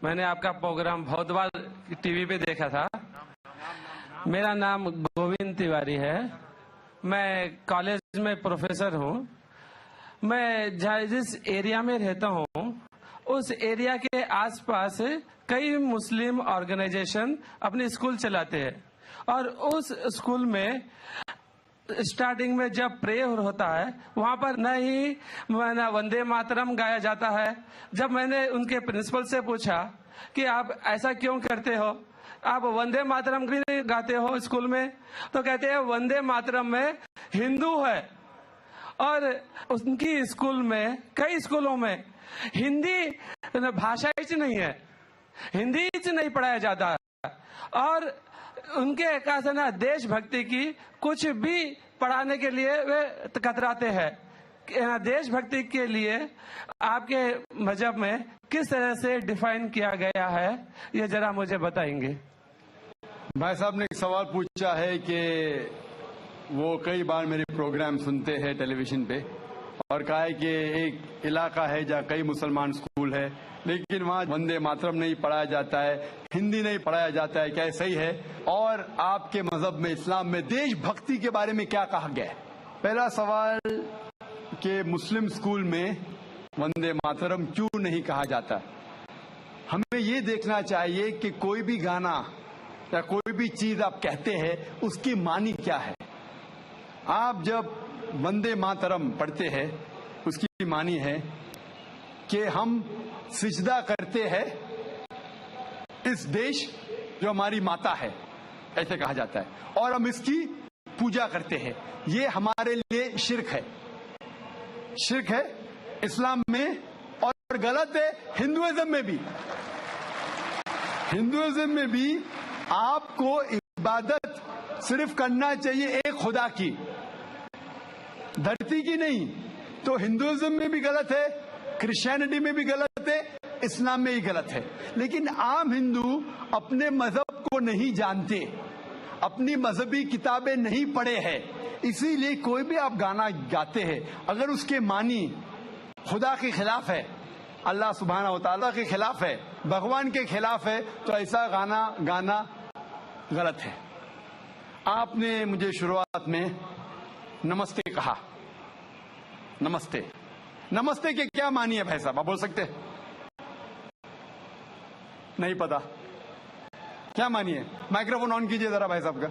میں نے آپ کا پروگرام بہت بار ٹی وی پہ دیکھا تھا. میرا نام گووند تیواری ہے. میں کالج میں پروفیسر ہوں. میں جس ایریا میں رہتا ہوں اس ایریا کے آس پاس کئی مسلم آرگنائزیشن اپنے اسکول چلاتے ہیں, اور اس اسکول میں اسٹارٹنگ میں جب پریئر ہوتا ہے وہاں پر نہ ہی وندے ماترم گایا جاتا ہے. جب میں نے ان کے پرنسپل سے پوچھا کہ آپ ایسا کیوں کرتے ہو, آپ وندے ماترم بھی نہیں گاتے ہو اسکول میں, تو کہتے ہیں وندے ماترم میں ہندو ہے, اور ان کی اسکول میں کئی اسکولوں میں ہندی بھاشا ہی نہیں ہے, ہندی ہی نہیں پڑھایا جاتا ہے. اور ان کے کہا نا دیش بھکتی کی کچھ بھی پڑھانے کے لیے وہ کتراتے ہیں. دیش بھکتی کے لیے آپ کے مذہب میں کس طرح سے ڈیفائن کیا گیا ہے, یہ ذرا مجھے بتائیں گے. بھائی صاحب نے ایک سوال پوچھا ہے کہ وہ کئی بار میرے پروگرام سنتے ہیں ٹیلی ویژن پہ, اور کہا ہے کہ ایک علاقہ ہے جہاں کئی مسلمان اسکول ہے لیکن وہاں وندے ماترم نہیں پڑھایا جاتا ہے, ہندی نہیں پڑھایا جاتا ہے, کیا صحیح ہے؟ اور آپ کے مذہب میں, اسلام میں دیش بھکتی کے بارے میں کیا کہا گیا ہے؟ پہلا سوال کہ مسلم اسکول میں وندے ماترم کیوں نہیں کہا جاتا. ہمیں یہ دیکھنا چاہیے کہ کوئی بھی گانا یا کوئی بھی چیز آپ کہتے ہیں اس کی معنی کیا ہے. آپ جب وندے ماترم پڑھتے ہیں اس کی معنی ہے کہ ہم سجدہ کرتے ہیں اس دیش جو ہماری ماتا ہے, ایسے کہا جاتا ہے, اور ہم اس کی پوجا کرتے ہیں. یہ ہمارے لیے شرک ہے, شرک ہے اسلام میں, اور غلط ہے ہندوازم میں بھی. ہندوازم میں بھی آپ کو عبادت صرف کرنا چاہیے ایک خدا کی, دھرتی کی نہیں. تو ہندوازم میں بھی غلط ہے, کرسچینٹی میں بھی غلط ہے, اسلام میں ہی غلط ہے. لیکن عام ہندو اپنے مذہب کو نہیں جانتے, اپنی مذہبی کتابیں نہیں پڑھے ہیں, اسی لیے کوئی بھی آپ گانا گاتے ہیں اگر اس کے معنی خدا کے خلاف ہے, اللہ سبحانہ و تعالیٰ کے خلاف ہے, بھگوان کے خلاف ہے, تو ایسا گانا گانا غلط ہے. آپ نے مجھے شروعات میں نمستے کہا. نمستے, نمستے کے کیا معنی ہے بھائی صاحب, آپ بول سکتے؟ نہیں پتا کیا معنی ہے؟ مائکروفون آن کیجئے ذرا بھائی صاحب کا.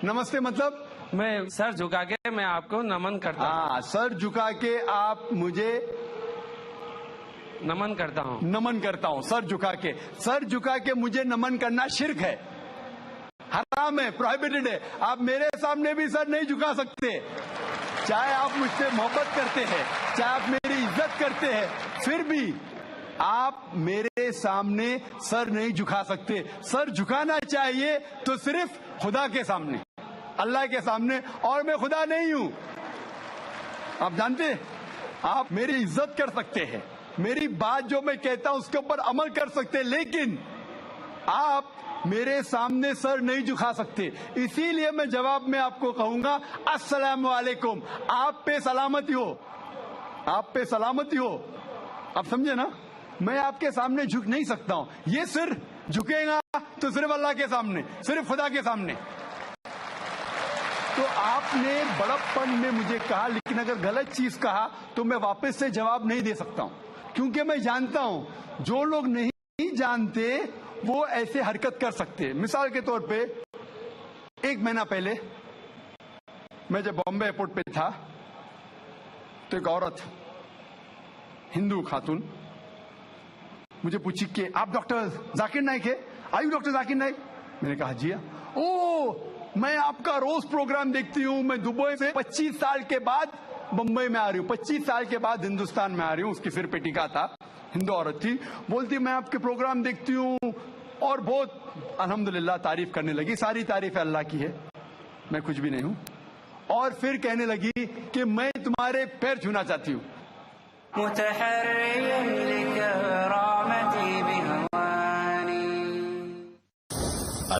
نمستے مطلب میں سر جھکا کے میں آپ کو نمن کرتا ہوں. ہاں, سر جھکا کے آپ مجھے نمن کرتا ہوں. نمن کرتا ہوں, سر جھکا کے. سر جھکا کے مجھے نمن کرنا شرک ہے, حرام ہے, پروہیبٹڈ ہے. آپ میرے سامنے بھی سر نہیں جھکا سکتے, چاہے آپ مجھ سے محبت کرتے ہیں, چاہے آپ میری عزت کرتے ہیں, پھر بھی آپ میرے سامنے سر نہیں جھکا سکتے. سر جھکانا چاہیے تو صرف خدا کے سامنے, اللہ کے سامنے, اور میں خدا نہیں ہوں. آپ جانتے ہیں, آپ میری عزت کر سکتے ہیں, میری بات جو میں کہتا ہوں اس کے اوپر عمل کر سکتے, لیکن آپ میرے سامنے سر نہیں جھکا سکتے. اسی لیے میں جواب میں آپ کو کہوں گا السلام علیکم, آپ پہ سلامتی ہو, آپ پہ سلامتی ہو. آپ سمجھے نا, میں آپ کے سامنے جھک نہیں سکتا ہوں. یہ سر جھکے گا تو صرف اللہ کے سامنے, صرف خدا کے سامنے. تو آپ نے بڑپن میں مجھے کہا, لیکن اگر غلط چیز کہا تو میں واپس سے جواب نہیں دے سکتا ہوں, کیونکہ میں جانتا ہوں جو لوگ نہیں جانتے وہ ایسے حرکت کر سکتے. مثال کے طور پہ 1 مہینہ پہلے میں جب بامبے ایئرپورٹ پہ تھا تو ایک عورت, ہندو خاتون, مجھے پوچھی کہ آپ ڈاکٹر ذاکر نائک ہے؟ آئی ڈاکٹر ذاکر نائک؟ میں نے کہا جی ہاں. او, میں آپ کا روز پروگرام دیکھتی ہوں, میں دبئی سے 25 سال کے بعد بمبئی میں آ رہی ہوں, 25 سال کے بعد ہندوستان میں آ رہی ہوں. اس کی سر پہ ٹکا تھا, ہندو عورت تھی. بولتی میں آپ کے پروگرام دیکھتی ہوں, اور بہت الحمدللہ تعریف کرنے لگی. ساری تعریف اللہ کی ہے, میں کچھ بھی نہیں ہوں. اور پھر کہنے لگی کہ میں تمہارے پیر چھونا چاہتی ہوں.